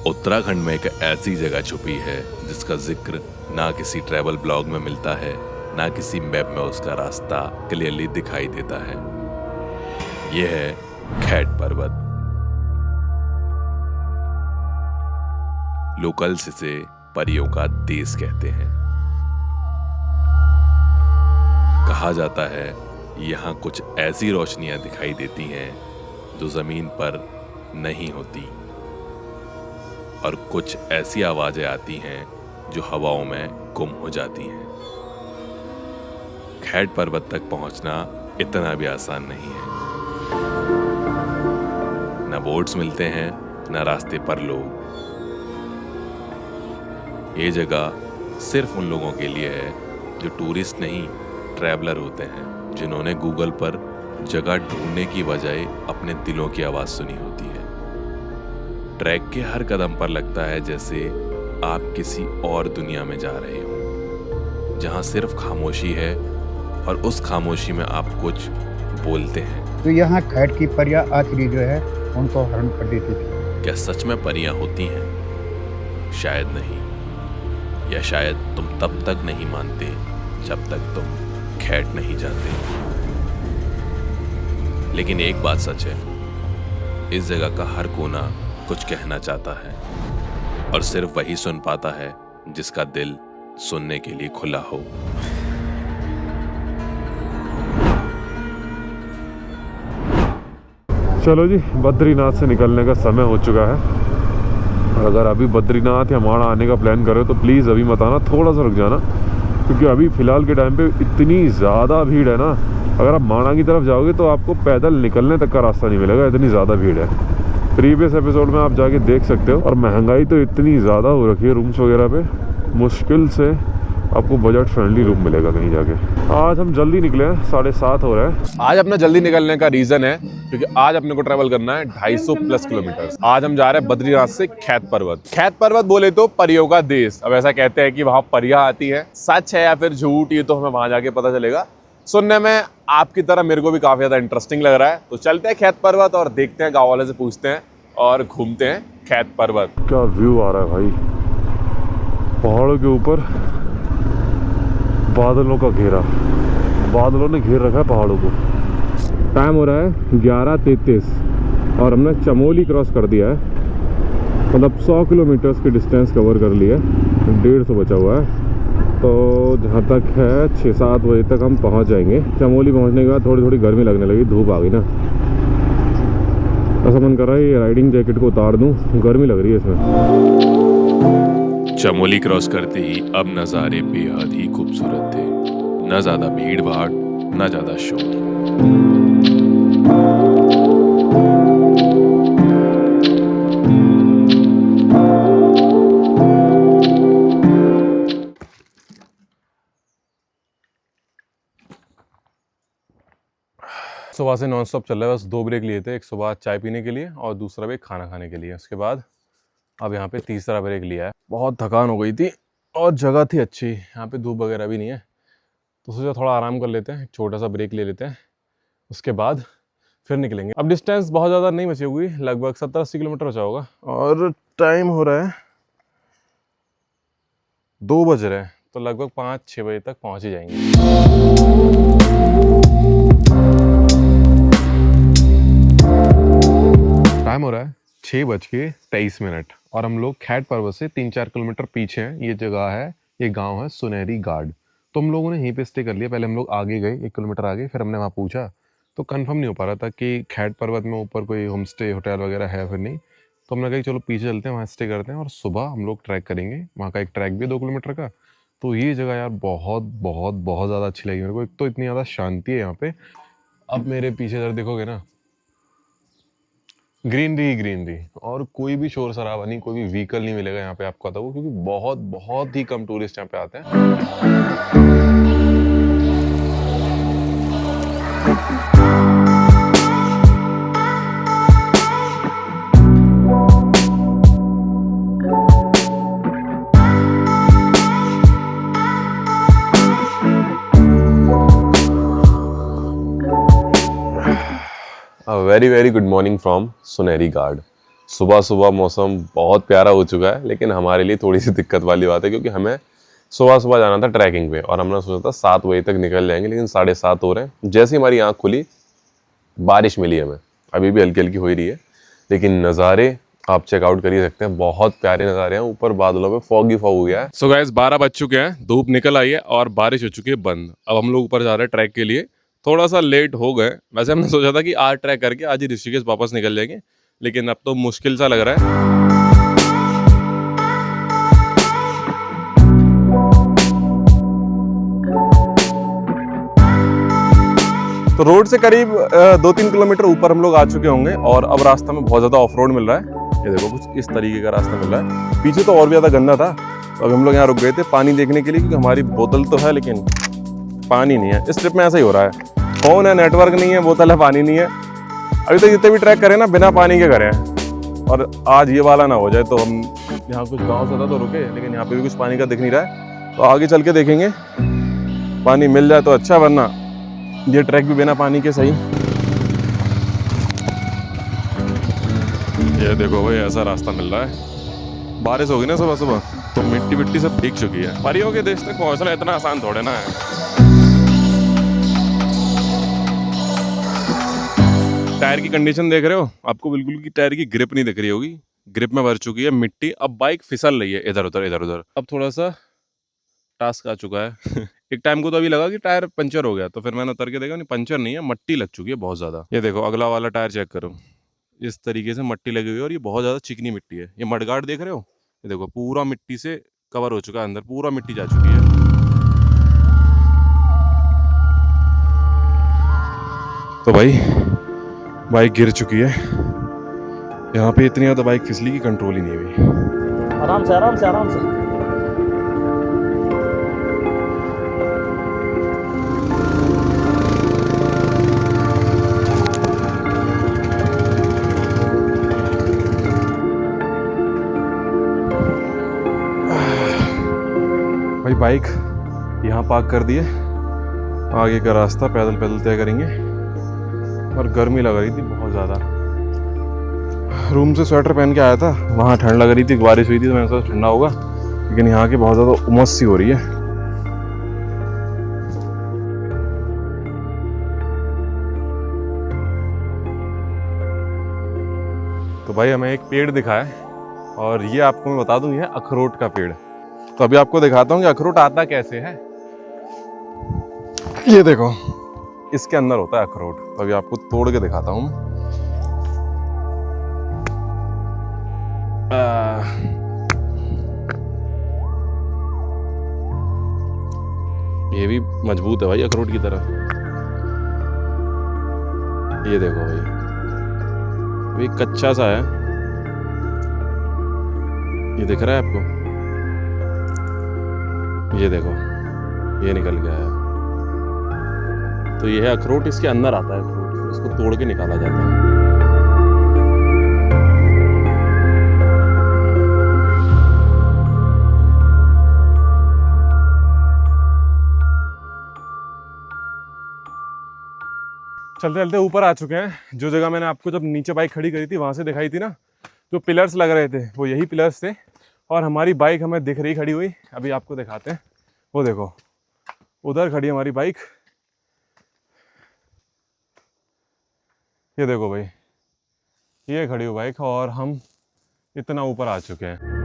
उत्तराखंड में एक ऐसी जगह छुपी है जिसका जिक्र ना किसी ट्रैवल ब्लॉग में मिलता है, ना किसी मैप में उसका रास्ता क्लियरली दिखाई देता है। यह है खैट पर्वत। लोकल्स इसे परियों का देश कहते हैं। कहा जाता है यहाँ कुछ ऐसी रोशनियां दिखाई देती हैं जो जमीन पर नहीं होती, और कुछ ऐसी आवाजें आती हैं जो हवाओं में गुम हो जाती हैं। खैट पर्वत तक पहुंचना इतना भी आसान नहीं है। न बोट्स मिलते हैं, न रास्ते पर लोग। ये जगह सिर्फ उन लोगों के लिए है जो टूरिस्ट नहीं, ट्रैवलर होते हैं, जिन्होंने गूगल पर जगह ढूंढने की बजाय अपने दिलों की आवाज सुनी होती है। ट्रैक के हर कदम पर लगता है जैसे आप किसी और दुनिया में जा रहे हो, जहां सिर्फ खामोशी है और उस खामोशी में आप कुछ बोलते हैं। तो यहाँ खैट की परियां आखिरी जो है उनको हरण कर देती थी। क्या सच में परियां होती हैं? शायद नहीं, या शायद तुम तब तक नहीं मानते जब तक तुम खैट नहीं जाते। लेकिन एक बात सच है, इस जगह का हर कोना कुछ कहना चाहता है, और सिर्फ वही सुन पाता है जिसका दिल सुनने के लिए खुला हो। चलो जी, बद्रीनाथ से निकलने का समय हो चुका है। और अगर अभी बद्रीनाथ या माणा आने का प्लान करो तो प्लीज़ अभी मत आना, थोड़ा सा रुक जाना, क्योंकि अभी फ़िलहाल के टाइम पे इतनी ज़्यादा भीड़ है ना। अगर आप माणा की तरफ जाओगे तो आपको पैदल निकलने तक का रास्ता नहीं मिलेगा, इतनी ज़्यादा भीड़ है। प्रीवियस एपिसोड में आप जाके देख सकते हो। और महंगाई तो इतनी ज़्यादा हो रखी है रूम्स वगैरह पे, मुश्किल से आपको बजट फ्रेंडली रूम मिलेगा कहीं जाके। आज हम जल्दी निकले हैं, 7:30 हो रहा है। आज अपना जल्दी निकलने का रीजन है क्योंकि आज अपने को ट्रैवल करना है 250 प्लस किलोमीटर। आज हम जा रहे हैं बद्रीनाथ से खैट पर्वत। खैट पर्वत बोले तो परियों का देश। अब ऐसा कहते हैं कि वहाँ परियां आती हैं, सच है या फिर झूठ, ये तो हमें वहां जाके पता चलेगा। सुनने में आपकी तरह मेरे को भी काफी ज्यादा इंटरेस्टिंग लग रहा है। तो चलते हैं खैट पर्वत और देखते हैं, गाँव वाले से पूछते हैं और घूमते हैं खैट पर्वत। क्या व्यू आ रहा है भाई, पहाड़ों के ऊपर बादलों का घेरा, बादलों ने घेर रखा है पहाड़ों को। टाइम हो रहा है 11:33 और हमने चमोली क्रॉस कर दिया है, मतलब 100 किलोमीटर्स की डिस्टेंस कवर कर लिया है, 150 बचा हुआ है। तो जहाँ तक है 6-7 बजे तक हम पहुँच जाएंगे। चमोली पहुँचने के बाद थोड़ी थोड़ी गर्मी लगने लगी, धूप आ गई ना। ऐसा मन कर रहा है ये राइडिंग जैकेट को उतार दूँ, गर्मी लग रही है इसमें। चमोली क्रॉस करते ही अब नज़ारे बेहद ही खूबसूरत थे। न ज़्यादा भीड़ भाड़, न ज़्यादा शोर। सुबह से नॉन स्टॉप चल रहा है, बस 2 ब्रेक लिए थे, एक सुबह चाय पीने के लिए और दूसरा ब्रेक खाना खाने के लिए। उसके बाद अब यहाँ पे तीसरा ब्रेक लिया है। बहुत थकान हो गई थी और जगह थी अच्छी, यहाँ पे धूप वगैरह भी नहीं है, तो सोचा थोड़ा आराम कर लेते हैं, छोटा सा ब्रेक ले लेते हैं, उसके बाद फिर निकलेंगे। अब डिस्टेंस बहुत ज़्यादा नहीं बची होगी, लगभग 70-80 किलोमीटर बचा होगा और टाइम हो रहा है 2 बज रहे हैं, तो लगभग 5-6 बजे तक पहुँच ही जाएंगे। टाइम हो रहा है 6:23 और हम लोग खैट पर्वत से 3-4 किलोमीटर पीछे हैं। ये जगह है, ये गांव है सुनहरी गार्ड। तो हम लोगों ने यहीं पे स्टे कर लिया। पहले हम लोग आगे गए 1 किलोमीटर आगे, फिर हमने वहाँ पूछा तो कंफर्म नहीं हो पा रहा था कि खैट पर्वत में ऊपर कोई होम स्टे होटल वगैरह है फिर नहीं। तो हमने कहा चलो पीछे चलते हैं, वहाँ स्टे करते हैं और सुबह हम लोग ट्रैक करेंगे। वहाँ का एक ट्रैक भी है 2 किलोमीटर का। तो ये जगह यार बहुत बहुत बहुत ज़्यादा अच्छी लगी मेरे को। एक तो इतनी ज़्यादा शांति है यहाँ पे। अब मेरे पीछे इधर देखोगे ना, ग्रीनरी ही ग्रीनरी, और कोई भी शोर शराबा नहीं, कोई भी व्हीकल नहीं मिलेगा यहाँ पे आपको आता हुआ, क्योंकि बहुत बहुत ही कम टूरिस्ट यहाँ पे आते हैं। Very very good morning from सुनहरी गार्ड। सुबह सुबह मौसम बहुत प्यारा हो चुका है, लेकिन हमारे लिए थोड़ी सी दिक्कत वाली बात है क्योंकि हमें सुबह सुबह जाना था ट्रैकिंग पे और हमने सोचा था 7 बजे तक निकल जाएंगे, लेकिन 7:30 हो रहे हैं। जैसे हमारी आँख खुली बारिश मिली हमें, अभी भी हल्की हल्की हो ही रही है, लेकिन नज़ारे आप चेकआउट कर ही सकते हैं, बहुत प्यारे नज़ारे हैं। ऊपर बादलों में फॉग ही फॉग हो गया है। सो गाइस 12 बज चुके हैं, धूप निकल आई है और बारिश हो चुकी है बंद। अब हम लोग ऊपर जा रहे हैं ट्रैक के लिए, थोड़ा सा लेट हो गए। वैसे हमने सोचा था कि आज ट्रैक करके आज ही ऋषिकेश वापस निकल जाएंगे, लेकिन अब तो मुश्किल सा लग रहा है। तो रोड से करीब 2-3 किलोमीटर ऊपर हम लोग आ चुके होंगे और अब रास्ता में बहुत ज़्यादा ऑफ रोड मिल रहा है। ये देखो कुछ इस तरीके का रास्ता मिल रहा है। पीछे तो और भी ज़्यादा गंदा था, तो अभी हम लोग यहाँ रुक गए थे पानी देखने के लिए, क्योंकि हमारी बोतल तो है लेकिन पानी नहीं है। इस ट्रिप में ऐसा ही हो रहा है, फ़ोन है, नेटवर्क नहीं है, बोतल है, पानी नहीं है। अभी तक जितने भी ट्रैक करें ना बिना पानी के करें, और आज ये वाला ना हो जाए। तो हम यहाँ कुछ गाँव से था तो रुके, लेकिन यहाँ पर भी कुछ पानी का दिख नहीं रहा है, तो आगे चल के देखेंगे। पानी मिल जाए तो अच्छा, वरना ये ट्रैक भी बिना पानी के सही। ये देखो भाई ऐसा रास्ता मिल रहा है। बारिश होगी ना सुबह सुबह तो मिट्टी मिट्टी सब भीग चुकी है। परियों के देश तक पहुंचना इतना आसान थोड़े ना है। टायर की कंडीशन देख रहे हो, आपको बिल्कुल की टायर की ग्रिप नहीं दिख रही होगी, ग्रिप में भर चुकी है मिट्टी। अब बाइक फिसल रही है इधर उधर इधर उधर। अब थोड़ा सा टास्क आ चुका है। एक टाइम को तो अभी लगा कि टायर पंचर हो गया, तो फिर मैंने उतर के देखा नहीं, पंचर नहीं है, मट्टी लग चुकी है बहुत ज़्यादा। ये देखो अगला वाला टायर चेक करो, इस तरीके से मट्टी लगी हुई है और ये बहुत ज़्यादा चिकनी मिट्टी है। ये मडगार्ड देख रहे हो, ये देखो पूरा मिट्टी से कवर हो चुका है, अंदर पूरा मिट्टी जा चुकी है। तो भाई बाइक गिर चुकी है यहाँ पे, इतनी ज़्यादा बाइक फिसली की कंट्रोल ही नहीं हुई। आराम से आराम से आराम से। भाई बाइक यहाँ पार्क कर दिए, आगे का रास्ता पैदल पैदल तय करेंगे। और गर्मी लग रही थी बहुत ज़्यादा, रूम से स्वेटर पहन के आया था, वहाँ ठंड लग रही थी, बारिश हुई थी तो मैंने सोचा ठंडा होगा, लेकिन यहाँ की बहुत ज़्यादा उमस सी हो रही है। तो भाई हमें एक पेड़ दिखा है और ये आपको मैं बता दूं, ये है अखरोट का पेड़। तो अभी आपको दिखाता हूँ कि अखरोट आता कैसे है। ये देखो इसके अंदर होता है अखरोट, तो अभी आपको तोड़ के दिखाता हूँ। ये भी मजबूत है भाई अखरोट की तरह। ये देखो भाई अभी कच्चा सा है, ये दिख रहा है आपको, ये देखो ये निकल गया है। तो ये है अखरोट, इसके अंदर आता है अखरोट, इसको तोड़ के निकाला जाता है। चलते चलते ऊपर आ चुके हैं। जो जगह मैंने आपको जब नीचे बाइक खड़ी करी थी वहां से दिखाई थी ना, जो पिलर्स लग रहे थे वो यही पिलर्स थे, और हमारी बाइक हमें दिख रही खड़ी हुई। अभी आपको दिखाते हैं, वो देखो उधर खड़ी हमारी बाइक, ये देखो भाई ये खड़ी हुई बाइक, और हम इतना ऊपर आ चुके हैं।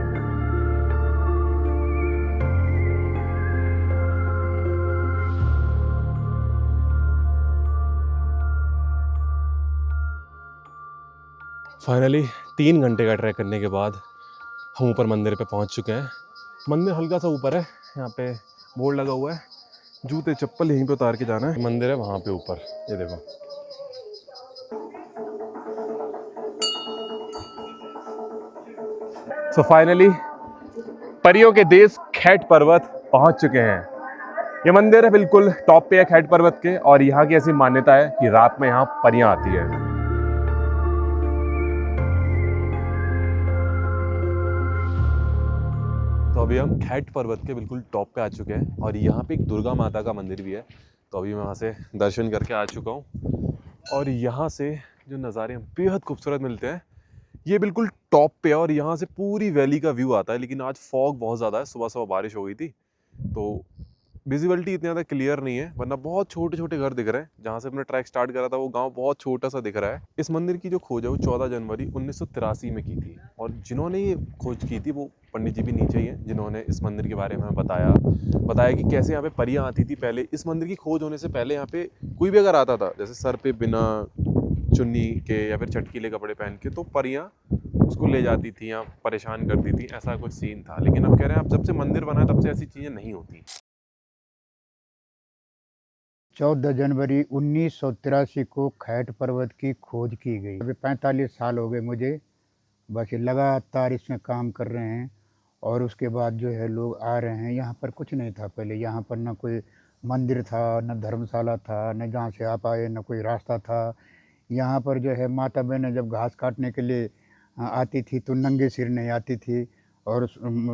फाइनली 3 घंटे का ट्रैक करने के बाद हम ऊपर मंदिर पे पहुंच चुके हैं। मंदिर हल्का सा ऊपर है, यहाँ पे बोर्ड लगा हुआ है, जूते चप्पल यहीं पे उतार के जाना है। मंदिर है वहाँ पे ऊपर, ये देखो। सो फाइनली परियों के देश खैट पर्वत पहुंच चुके हैं। ये मंदिर है बिल्कुल टॉप पे है खैट पर्वत के, और यहाँ की ऐसी मान्यता है कि रात में यहाँ परियां आती है। तो अभी हम खैट पर्वत के बिल्कुल टॉप पे आ चुके हैं, और यहाँ पे एक दुर्गा माता का मंदिर भी है। तो अभी मैं वहाँ से दर्शन करके आ चुका हूँ, और यहाँ से जो नज़ारे बेहद खूबसूरत मिलते हैं। ये बिल्कुल टॉप पे है और यहाँ से पूरी वैली का व्यू आता है, लेकिन आज फॉग बहुत ज़्यादा है, सुबह सुबह बारिश हो गई थी तो विजिबिलिटी इतनी ज़्यादा क्लियर नहीं है, वरना बहुत छोटे छोटे घर दिख रहे हैं। जहाँ से अपना ट्रैक स्टार्ट करा था वो गांव बहुत छोटा सा दिख रहा है। इस मंदिर की जो खोज है वो 14 जनवरी 1983 में की थी और जिन्होंने ये खोज की थी वो पंडित जी भी नीचे ही हैं, जिन्होंने इस मंदिर के बारे में बताया कि कैसे यहाँ पे परियां आती थी पहले। इस मंदिर की खोज होने से पहले यहाँ पे कोई भी अगर आता था, जैसे सर पे बिना चुन्नी के या फिर चटकीले कपड़े पहन के, तो परियां उसको ले जाती थी या परेशान करती थी, ऐसा कुछ सीन था। लेकिन अब कह रहे हैं अब जब से मंदिर बना है तब से ऐसी चीज़ें नहीं होती। 14 जनवरी 1983 को खैट पर्वत की खोज की गई। अभी 45 साल हो गए मुझे, बस ये लगातार इसमें काम कर रहे हैं। और उसके बाद जो है लोग आ रहे हैं। यहाँ पर कुछ नहीं था पहले, यहाँ पर न कोई मंदिर था, न धर्मशाला था, न जहाँ से आप आए न कोई रास्ता था। यहाँ पर जो है माता बहनें जब घास काटने के लिए आती थी तो नंगे सिर नहीं आती थी और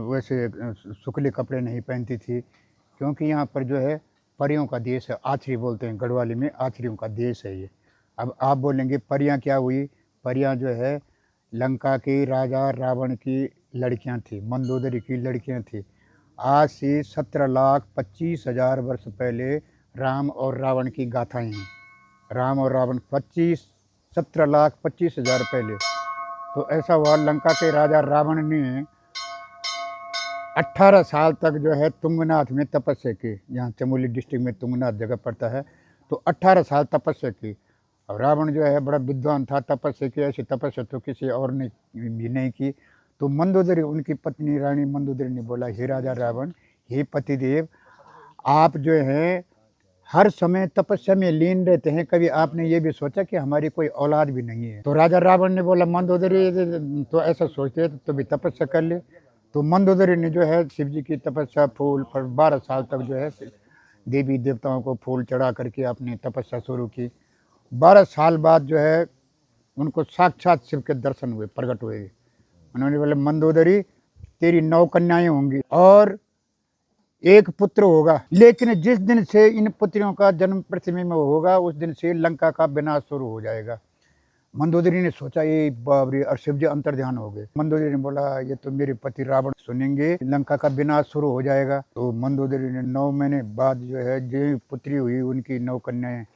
वैसे सुखले कपड़े नहीं पहनती थी, क्योंकि यहाँ पर जो है परियों का देश है। आछरी बोलते हैं गढ़वाली में, आछरियों का देश है ये। अब आप बोलेंगे परियां क्या हुई? परियां जो है लंका के राजा रावण की लड़कियां थी, मंदोदरी की लड़कियां थी। आज से 17,25,000 वर्ष पहले राम और रावण की गाथाएं हैं। राम और रावण 17,25,000 पहले। तो ऐसा हुआ, लंका के राजा रावण ने 18 साल तक जो है तुंगनाथ में तपस्या की। यहाँ चमोली डिस्ट्रिक्ट में तुंगनाथ जगह पड़ता है। तो 18 साल तपस्या की। और रावण जो है बड़ा विद्वान था, तपस्या की ऐसी तपस्या तो किसी और ने भी नहीं की। तो मंदोदरी, उनकी पत्नी रानी मंदोदरी ने बोला, हे राजा रावण, हे पतिदेव, आप जो है हर समय तपस्या में लीन रहते हैं, कभी आपने ये भी सोचा कि हमारी कोई औलाद भी नहीं है? तो राजा रावण ने बोला, मंदोदरी तो ऐसा सोचते तो भी तपस्या कर ले। तो मंदोदरी ने जो है शिव जी की तपस्या, फूल पर 12 साल तक जो है देवी देवताओं को फूल चढ़ा करके अपनी तपस्या शुरू की। 12 साल बाद जो है उनको साक्षात शिव के दर्शन हुए, प्रकट हुए। उन्होंने बोले, मंदोदरी तेरी 9 कन्याएं होंगी और एक पुत्र होगा, लेकिन जिस दिन से इन पुत्रियों का जन्म पृथ्वी में होगा उस दिन से लंका का विनाश शुरू हो जाएगा। मंदोदरी ने सोचा, ये बाबरी, और शिव जी अंतर्ध्यान हो गए। मंदोदरी ने बोला, ये तो मेरे पति रावण सुनेंगे, लंका का विनाश शुरू हो जाएगा। तो मंदोदरी ने 9 महीने बाद जो है जो पुत्री हुई उनकी 9 कन्याएं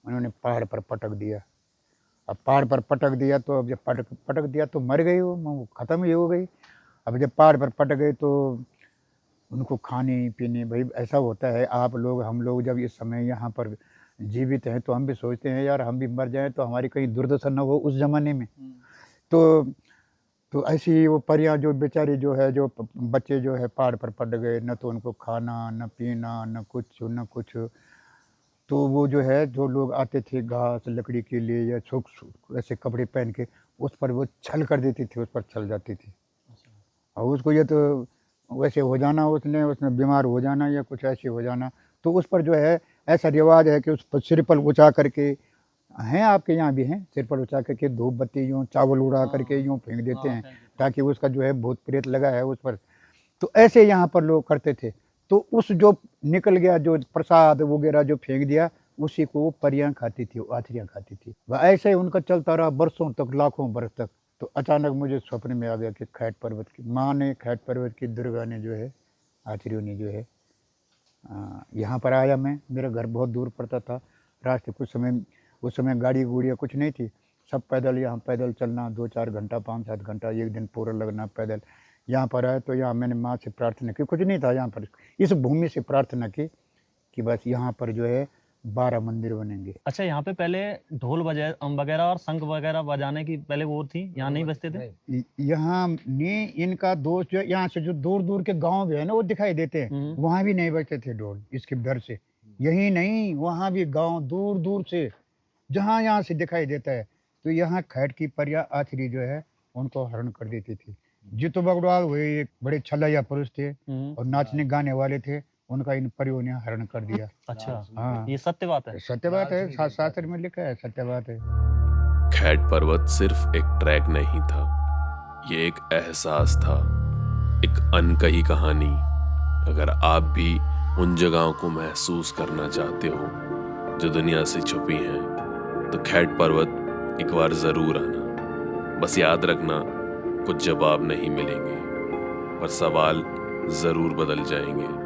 उन्होंने पहाड़ पर पटक दिया। अब पहाड़ पर पटक दिया तो अब जब पटक दिया तो मर गई, वो ख़त्म ही हो गई। अब जब पहाड़ पर पटक गई तो उनको खाने पीने, भाई ऐसा होता है, आप लोग हम लोग जब इस समय यहाँ पर जीवित हैं तो हम भी सोचते हैं यार हम भी मर जाएं तो हमारी कहीं दुर्दशा न हो उस ज़माने में। तो ऐसी ही वो परियां जो बेचारी जो है, जो बच्चे जो है पहाड़ पर पट गए, न तो उनको खाना न पीना न कुछ। तो वो जो है जो लोग आते थे घास लकड़ी के लिए या ऐसे कपड़े पहन के, उस पर वो छल कर देती थी, उस पर छल जाती थी। और उसको ये तो वैसे हो जाना, उसने बीमार हो जाना या कुछ ऐसे हो जाना, तो उस पर जो है ऐसा रिवाज है कि उस पर सिर पर उठा करके, हैं आपके यहाँ भी हैं, सिर पर उठा करके धूप बत्ती यूँ चावल उड़ा करके यूँ फेंक देते हैं ताकि उसका जो है भूत प्रेत लगा है उस पर। तो ऐसे यहाँ पर लोग करते थे। तो उस जो निकल गया जो प्रसाद वगैरह जो फेंक दिया, उसी को वो परियां खाती थी, आछरियाँ खाती थी। वह ऐसे ही उनका चलता रहा बरसों तक, लाखों बरस तक। तो अचानक मुझे स्वप्न में आ गया कि खैट पर्वत की माँ ने, खैट पर्वत की दुर्गा ने जो है, आछरियों ने जो है, यहाँ पर आया मैं। मेरा घर बहुत दूर पड़ता था, रास्ते उस समय गाड़ी गुड़ियाँ कुछ नहीं थी, सब पैदल, यहाँ पैदल चलना 2-4 घंटा 5-7 घंटा एक दिन पूरा लगना पैदल। यहाँ पर आए तो यहाँ मैंने माँ से प्रार्थना की, कुछ नहीं था यहाँ पर, इस भूमि से प्रार्थना की कि बस यहाँ पर जो है 12 मंदिर बनेंगे। अच्छा, यहाँ पे पहले ढोल वगैरह और शंख वगैरह बजाने की पहले वो थी, यहाँ नहीं बजते थे? यहाँ ने इनका दोस्त जो यहाँ से जो दूर दूर के गांव भी है ना वो दिखाई देते हैं, वहाँ भी नहीं बजते थे ढोल इसके डर से। यही नहीं, वहाँ भी गांव दूर दूर से जहाँ यहाँ से दिखाई देता है। तो यहाँ खैट की परियां आछरी जो है उनको हरण कर देती थी। जीतो बगड़वाल हुए एक बड़े छलैया पुरुष थे और नाचने गाने वाले थे, उनका इन परियों ने हरण कर दिया। अच्छा, हाँ, ये सत्य बात है? सत्य बात है, शास्त्र में लिखा है, सत्य बात है। खैट पर्वत सिर्फ एक ट्रैक नहीं था, ये एक एहसास था, एक अनकही कहानी। अगर आप भी उन जगहों को महसूस करना चाहते हो जो दुनिया से छुपी हैं, तो खैट पर्वत एक बार जरूर आना। बस याद रखना, कुछ जवाब नहीं मिलेंगे, पर सवाल ज़रूर बदल जाएंगे।